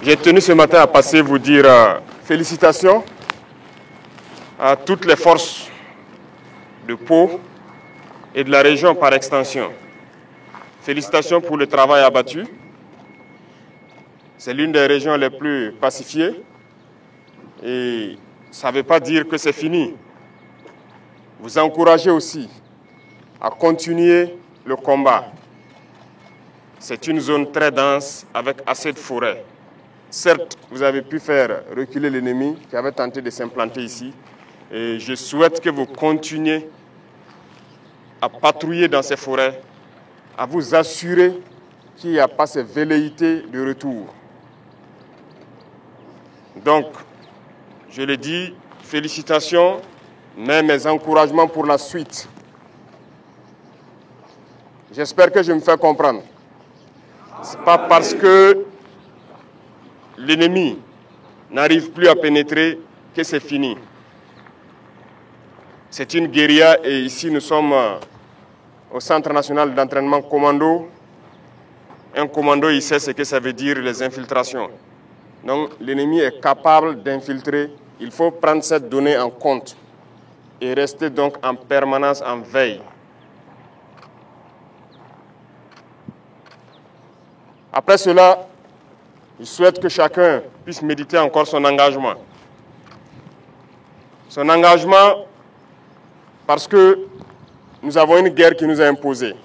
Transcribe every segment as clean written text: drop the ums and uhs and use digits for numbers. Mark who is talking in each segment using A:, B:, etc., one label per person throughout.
A: J'ai tenu ce matin à passer vous dire félicitations à toutes les forces de Pau et de la région par extension. Félicitations pour le travail abattu. C'est l'une des régions les plus pacifiées et ça ne veut pas dire que c'est fini. Vous encouragez aussi à continuer le combat. C'est une zone très dense avec assez de forêts. Certes, vous avez pu faire reculer l'ennemi qui avait tenté de s'implanter ici. Et je souhaite que vous continuiez à patrouiller dans ces forêts, à vous assurer qu'il n'y a pas ces velléités de retour. Donc, je le dis, félicitations, mais mes encouragements pour la suite. J'espère que je me fais comprendre. Ce n'est pas parce que l'ennemi n'arrive plus à pénétrer que c'est fini. C'est une guérilla et ici nous sommes au Centre national d'entraînement commando. Un commando, il sait ce que ça veut dire les infiltrations. Donc l'ennemi est capable d'infiltrer. Il faut prendre cette donnée en compte et rester donc en permanence en veille. Après cela, je souhaite que chacun puisse méditer encore son engagement. Son engagement parce que nous avons une guerre qui nous est imposée.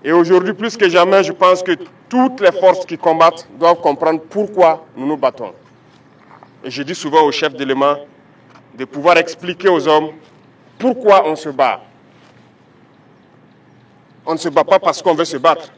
A: Et aujourd'hui, plus que jamais, je pense que toutes les forces qui combattent doivent comprendre pourquoi nous nous battons. Et je dis souvent aux chefs d'éléments de pouvoir expliquer aux hommes pourquoi on se bat. On ne se bat pas parce qu'on veut se battre.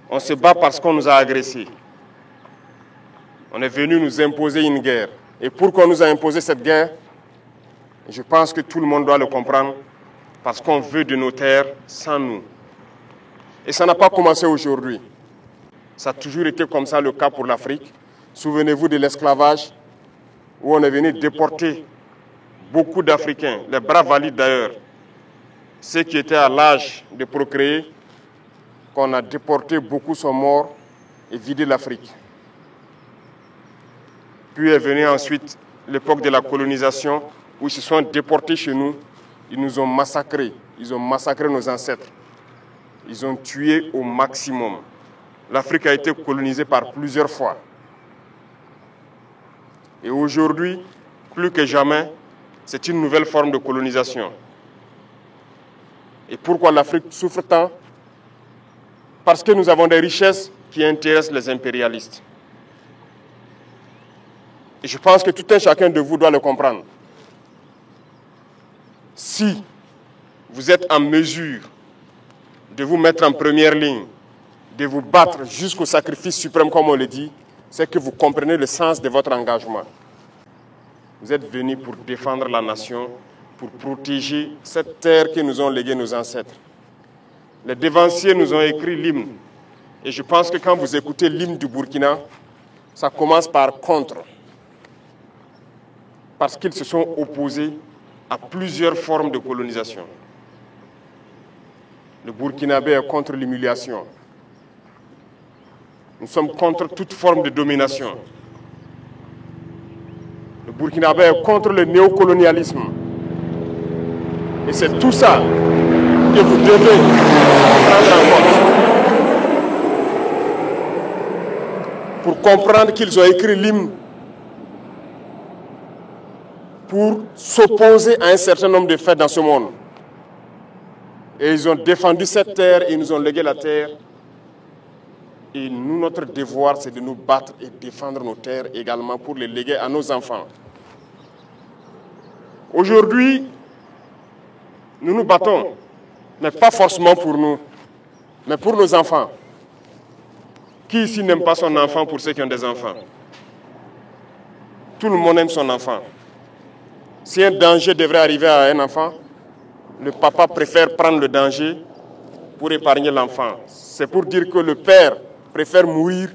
A: On se bat parce qu'on nous a agressés. On est venu nous imposer une guerre. Et pourquoi on nous a imposé cette guerre? Je pense que tout le monde doit le comprendre. Parce qu'on veut de nos terres sans nous. Et ça n'a pas commencé aujourd'hui. Ça a toujours été comme ça le cas pour l'Afrique. Souvenez-vous de l'esclavage, où on est venu déporter beaucoup d'Africains, les bras valides d'ailleurs, ceux qui étaient à l'âge de procréer, qu'on a déportés, beaucoup sont morts et vidé l'Afrique. Puis est venue ensuite l'époque de la colonisation, où ils se sont déportés chez nous, ils nous ont massacrés, ils ont massacré nos ancêtres. Ils ont tué au maximum. L'Afrique a été colonisée par plusieurs fois. Et aujourd'hui, plus que jamais, c'est une nouvelle forme de colonisation. Et pourquoi l'Afrique souffre tant? Parce que nous avons des richesses qui intéressent les impérialistes. Et je pense que tout un chacun de vous doit le comprendre. Si vous êtes en mesure de vous mettre en première ligne, de vous battre jusqu'au sacrifice suprême, comme on le dit, c'est que vous comprenez le sens de votre engagement. Vous êtes venus pour défendre la nation, pour protéger cette terre que nous ont léguée nos ancêtres. Les dévanciers nous ont écrit l'hymne. Et je pense que quand vous écoutez l'hymne du Burkina, ça commence par contre. Parce qu'ils se sont opposés à plusieurs formes de colonisation. Le Burkinabé est contre l'humiliation. Nous sommes contre toute forme de domination. Le Burkinabé est contre le néocolonialisme. Et c'est tout ça que vous devez prendre en compte. Pour comprendre qu'ils ont écrit l'hymne pour s'opposer à un certain nombre de faits dans ce monde. Et ils ont défendu cette terre et ils nous ont légué la terre. Et nous, notre devoir, c'est de nous battre et défendre nos terres également pour les léguer à nos enfants. Aujourd'hui, nous nous battons, mais pas forcément pour nous, mais pour nos enfants. Qui ici n'aime pas son enfant pour ceux qui ont des enfants? Tout le monde aime son enfant. Si un danger devrait arriver à un enfant, le papa préfère prendre le danger pour épargner l'enfant. C'est pour dire que le père préfère mourir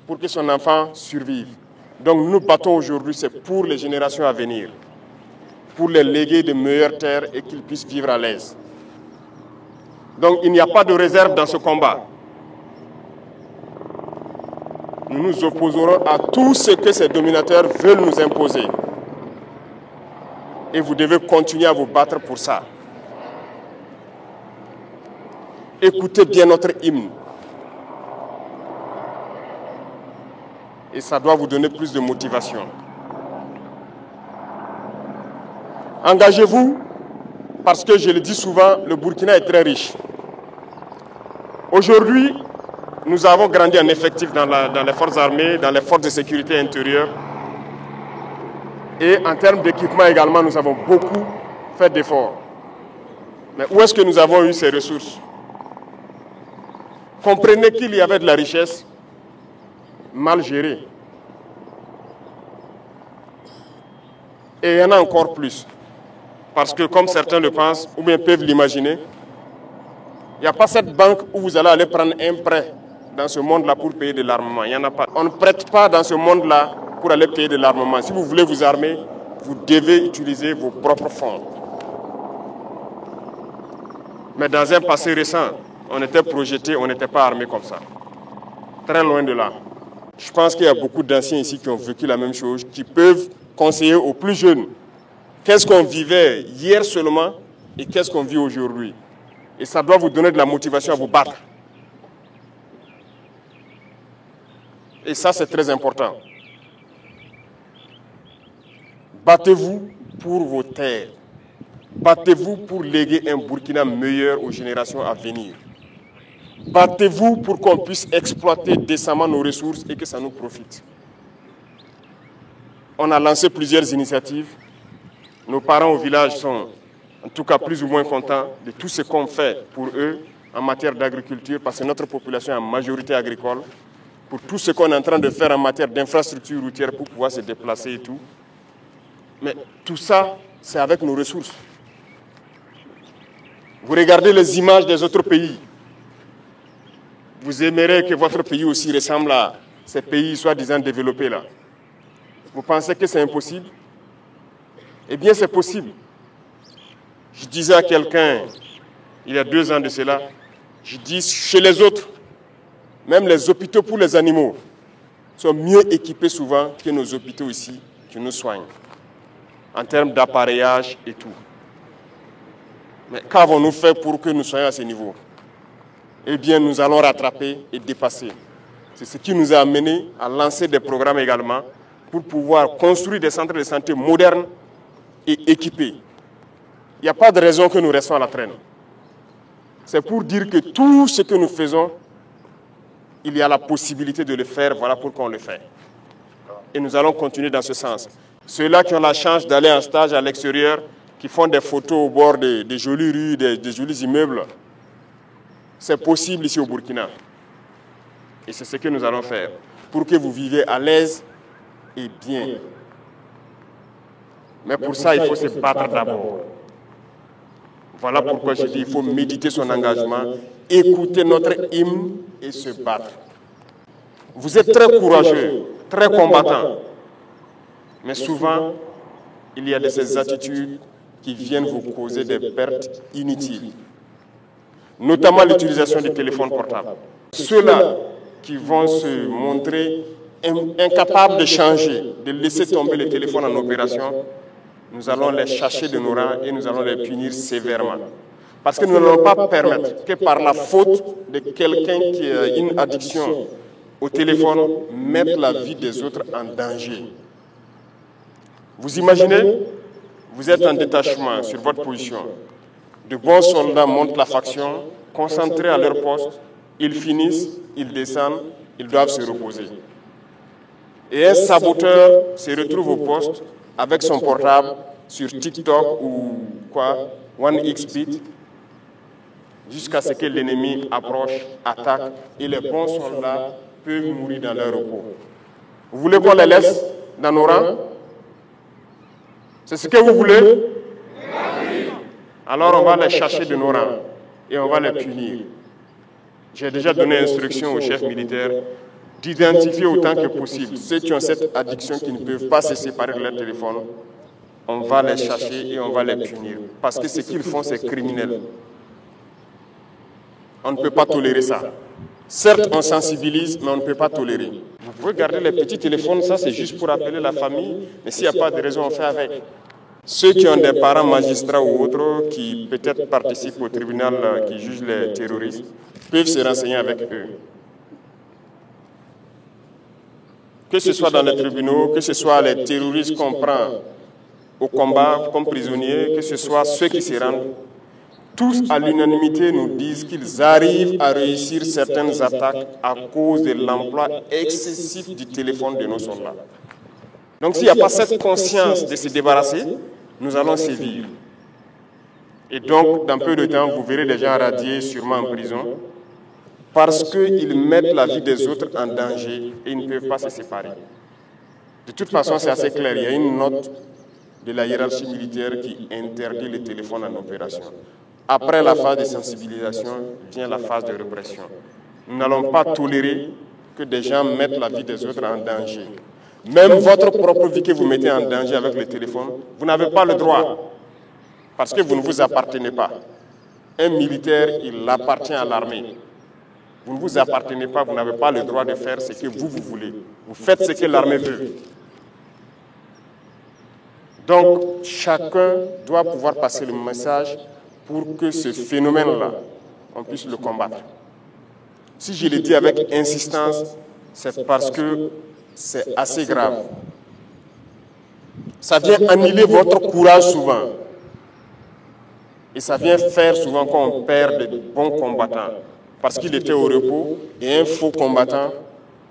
A: pour que son enfant survive. Donc nous nous battons aujourd'hui, c'est pour les générations à venir, pour les léguer de meilleures terres et qu'ils puissent vivre à l'aise. Donc il n'y a pas de réserve dans ce combat. nous nous opposerons à tout ce que ces dominateurs veulent nous imposer. Et vous devez continuer à vous battre pour ça. Écoutez bien notre hymne. Et ça doit vous donner plus de motivation. Engagez-vous, parce que je le dis souvent, le Burkina est très riche. Aujourd'hui, nous avons grandi en effectif dans les forces armées, dans les forces de sécurité intérieure. Et en termes d'équipement également, nous avons beaucoup fait d'efforts. Mais où est-ce que nous avons eu ces ressources? Comprenez qu'il y avait de la richesse mal gérée. Et il y en a encore plus. Parce que comme certains le pensent, ou bien peuvent l'imaginer, il n'y a pas cette banque où vous allez aller prendre un prêt dans ce monde-là pour payer de l'armement. Il n'y en a pas. On ne prête pas dans ce monde-là pour aller payer de l'armement. Si vous voulez vous armer, vous devez utiliser vos propres fonds. Mais dans un passé récent, on était projeté, on n'était pas armé comme ça. Très loin de là. Je pense qu'il y a beaucoup d'anciens ici qui ont vécu la même chose, qui peuvent conseiller aux plus jeunes qu'est-ce qu'on vivait hier seulement et qu'est-ce qu'on vit aujourd'hui. Et ça doit vous donner de la motivation à vous battre. Et ça, c'est très important. Battez-vous pour vos terres. Battez-vous pour léguer un Burkina meilleur aux générations à venir. Battez-vous pour qu'on puisse exploiter décemment nos ressources et que ça nous profite. On a lancé plusieurs initiatives. Nos parents au village sont en tout cas plus ou moins contents de tout ce qu'on fait pour eux en matière d'agriculture, parce que notre population est en majorité agricole, pour tout ce qu'on est en train de faire en matière d'infrastructures routières pour pouvoir se déplacer et tout. Mais tout ça, c'est avec nos ressources. Vous regardez les images des autres pays. Vous aimerez que votre pays aussi ressemble à ces pays soi-disant développés là. Vous pensez que c'est impossible? Eh bien, c'est possible. Je disais à quelqu'un, il y a 2 ans de cela, je dis chez les autres, même les hôpitaux pour les animaux sont mieux équipés souvent que nos hôpitaux ici qui nous soignent, en termes d'appareillage et tout. Mais qu'avons-nous fait pour que nous soyons à ce niveau? Eh bien, nous allons rattraper et dépasser. C'est ce qui nous a amené à lancer des programmes également pour pouvoir construire des centres de santé modernes et équipés. Il n'y a pas de raison que nous restons à la traîne. C'est pour dire que tout ce que nous faisons, il y a la possibilité de le faire, voilà pourquoi on le fait. Et nous allons continuer dans ce sens. Ceux-là qui ont la chance d'aller en stage à l'extérieur, qui font des photos au bord des jolies rues, des jolis immeubles, c'est possible ici au Burkina. Et c'est ce que nous allons faire, pour que vous viviez à l'aise et bien. Mais pour ça, il faut se battre d'abord. Voilà pourquoi je dis qu'il faut méditer son engagement, écouter notre hymne et se battre. Vous êtes très courageux, très combattants. Mais souvent, il y a de ces attitudes qui viennent vous causer des pertes inutiles. Notamment l'utilisation des téléphones portables. Ceux-là qui vont se montrer incapables de changer, de laisser tomber les téléphones en opération, nous allons les chasser de nos rangs et nous allons les punir sévèrement. Parce que nous n'allons pas permettre que par la faute de quelqu'un qui a une addiction au téléphone, mettre la vie des autres en danger. Vous imaginez, vous êtes en détachement sur votre position. De bons soldats montent la faction, concentrés à leur poste, ils finissent, ils descendent, ils doivent se reposer. Et un saboteur se retrouve au poste avec son portable sur TikTok ou quoi, 1xBit, jusqu'à ce que l'ennemi approche, attaque, et les bons soldats peuvent mourir dans leur repos. Vous voulez qu'on les laisse dans nos rangs? C'est ce que vous voulez? Alors on va les chercher de nos rangs et on va les punir. J'ai déjà donné instruction aux chefs militaires d'identifier autant que possible ceux qui ont cette addiction, qui ne peuvent pas se séparer de leur téléphone. On va les chercher et on va les punir. Parce que ce qu'ils font, c'est criminel. On ne peut pas tolérer ça. Certes, on sensibilise, mais on ne peut pas tolérer. Vous Vous pouvez garder les petits téléphones, ça c'est juste pour appeler la famille, mais s'il n'y a pas de raison, on fait avec. Ceux qui ont des parents magistrats ou autres qui peut-être participent au tribunal qui juge les terroristes peuvent se renseigner avec eux. Que ce soit dans les tribunaux, que ce soit les terroristes qu'on prend au combat comme prisonniers, que ce soit ceux qui se rendent, tous à l'unanimité nous disent qu'ils arrivent à réussir certaines attaques à cause de l'emploi excessif du téléphone de nos soldats. Donc s'il n'y a pas cette conscience de se débarrasser, nous allons sévir. Et donc, dans peu de temps, vous verrez des gens radiés, sûrement en prison, parce qu'ils mettent la vie des autres en danger et ils ne peuvent pas se séparer. De toute façon, c'est assez clair. Il y a une note de la hiérarchie militaire qui interdit le téléphone en opération. Après la phase de sensibilisation, vient la phase de répression. Nous n'allons pas tolérer que des gens mettent la vie des autres en danger. Même votre propre vie que vous mettez en danger avec le téléphone, vous n'avez pas le droit, parce que vous ne vous appartenez pas. Un militaire, il appartient à l'armée. Vous ne vous appartenez pas, vous n'avez pas le droit de faire ce que vous voulez. Vous faites ce que l'armée veut. Donc, chacun doit pouvoir passer le message pour que ce phénomène-là, on puisse le combattre. Si je le dis avec insistance, c'est parce que c'est assez grave. Ça vient annihiler votre courage souvent. Et ça vient faire souvent qu'on perd de bons combattants. Parce qu'il était au repos et un faux combattant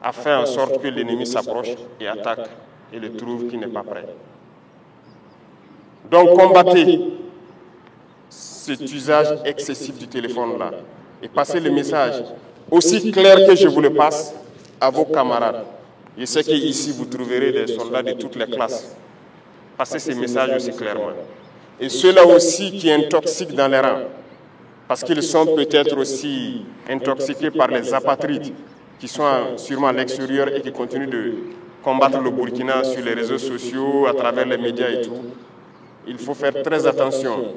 A: a fait en sorte que l'ennemi s'approche et attaque et le trouve qui n'est pas prêt. Donc combattez cet usage excessif du téléphone-là et passez le message aussi clair que je vous le passe à vos camarades. Je sais qu'ici vous trouverez des soldats de toutes les classes. Passez ces messages aussi clairement. Et ceux-là aussi qui intoxiquent dans les rangs, parce qu'ils sont peut-être aussi intoxiqués par les apatrides qui sont sûrement à l'extérieur et qui continuent de combattre le Burkina sur les réseaux sociaux, à travers les médias et tout. Il faut faire très attention.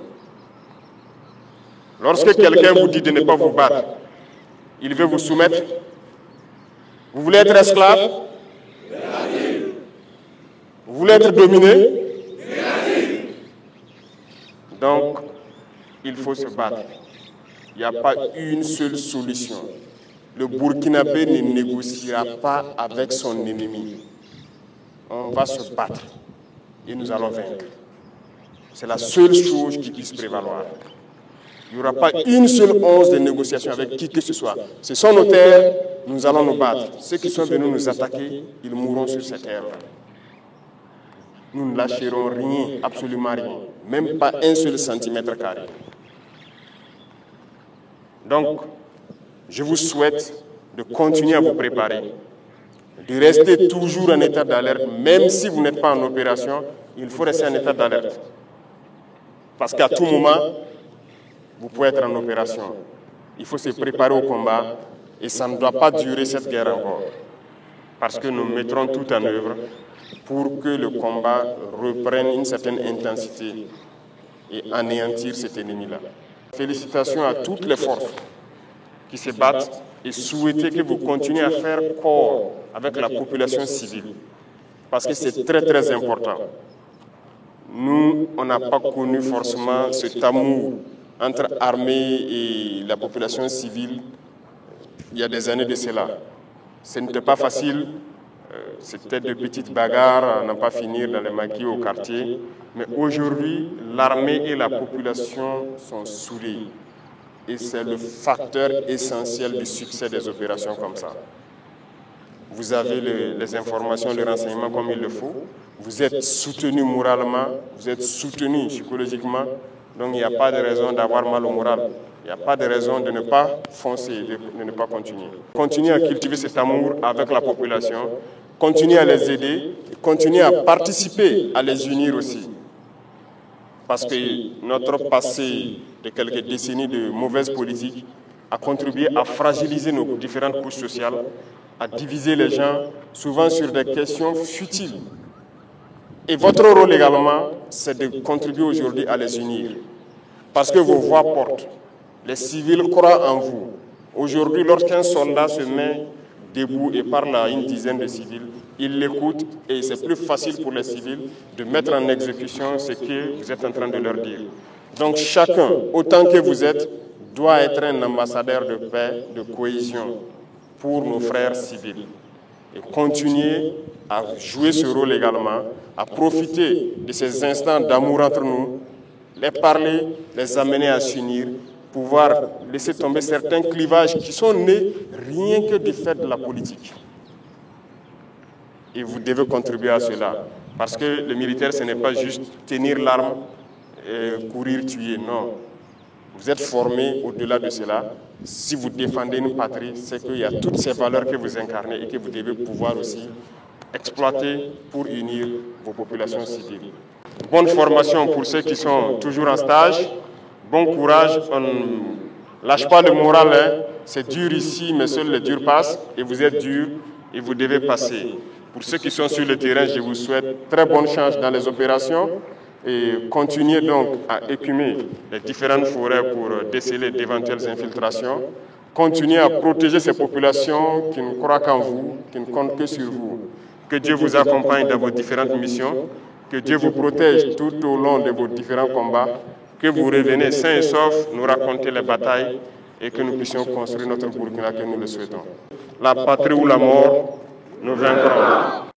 A: Lorsque quelqu'un vous dit de ne pas vous battre, il veut vous soumettre. Vous voulez être esclave? Vous voulez être dominé? Donc, il faut se battre. Il n'y a pas une seule solution. Le Burkinabé ne négociera pas avec son ennemi. On va se battre et nous allons vaincre. C'est la seule chose qui puisse prévaloir. Il n'y aura pas une seule once de négociation avec qui que ce soit. Ce sont nos terres, nous allons nous battre. Ceux qui sont venus nous attaquer, ils mourront sur ces terres-là. Nous ne lâcherons rien, absolument rien. Même pas un seul centimètre carré. Donc, je vous souhaite de continuer à vous préparer, de rester toujours en état d'alerte, même si vous n'êtes pas en opération, il faut rester en état d'alerte. Parce qu'à tout moment, vous pouvez être en opération. Il faut se préparer au combat et ça ne doit pas durer cette guerre encore. Parce que nous mettrons tout en œuvre pour que le combat reprenne une certaine intensité et anéantir cet ennemi-là. Félicitations à toutes les forces qui se battent et souhaiter que vous continuez à faire corps avec la population civile. Parce que c'est très très important. Nous, on n'a pas connu forcément cet amour entre armée et la population civile il y a des années de cela. Ce n'était pas facile, c'était de petites bagarres à n'en pas finir dans les maquis au quartier. Mais aujourd'hui, l'armée et la population sont soudées. Et c'est le facteur essentiel du succès des opérations comme ça. Vous avez les informations, les renseignements comme il le faut. Vous êtes soutenu moralement, vous êtes soutenu psychologiquement. Donc il n'y a pas de raison d'avoir mal au moral. Il n'y a pas de raison de ne pas foncer, de ne pas continuer. Continuez à cultiver cet amour avec la population. Continuez à les aider. Continuez à participer, à les unir aussi. Parce que notre passé de quelques décennies de mauvaise politique a contribué à fragiliser nos différentes couches sociales, à diviser les gens, souvent sur des questions futiles. Et votre rôle également, c'est de contribuer aujourd'hui à les unir. Parce que vos voix portent. Les civils croient en vous. Aujourd'hui, lorsqu'un soldat se met debout et parle à une dizaine de civils, ils l'écoutent et c'est plus facile pour les civils de mettre en exécution ce que vous êtes en train de leur dire. Donc chacun, autant que vous êtes, doit être un ambassadeur de paix, de cohésion pour nos frères civils. Et continuer à jouer ce rôle également, à profiter de ces instants d'amour entre nous, les parler, les amener à s'unir, pouvoir laisser tomber certains clivages qui sont nés rien que du fait de la politique. Et vous devez contribuer à cela. Parce que le militaire, ce n'est pas juste tenir l'arme et courir, tuer, non. Vous êtes formés au-delà de cela. Si vous défendez une patrie, c'est qu'il y a toutes ces valeurs que vous incarnez et que vous devez pouvoir aussi exploiter pour unir vos populations civiles. Bonne formation pour ceux qui sont toujours en stage. Bon courage. On ne lâche pas le moral. Hein. C'est dur ici, mais seuls les durs passent. Et vous êtes dur et vous devez passer. Pour ceux qui sont sur le terrain, je vous souhaite très bonne chance dans les opérations. Et continuez donc à écumer les différentes forêts pour déceler d'éventuelles infiltrations. Continuez à protéger ces populations qui ne croient qu'en vous, qui ne comptent que sur vous. Que Dieu vous accompagne dans vos différentes missions, que Dieu vous protège tout au long de vos différents combats, que vous revenez sains et saufs nous raconter les batailles et que nous puissions construire notre Burkina que nous le souhaitons. La patrie ou la mort, nous vaincrons.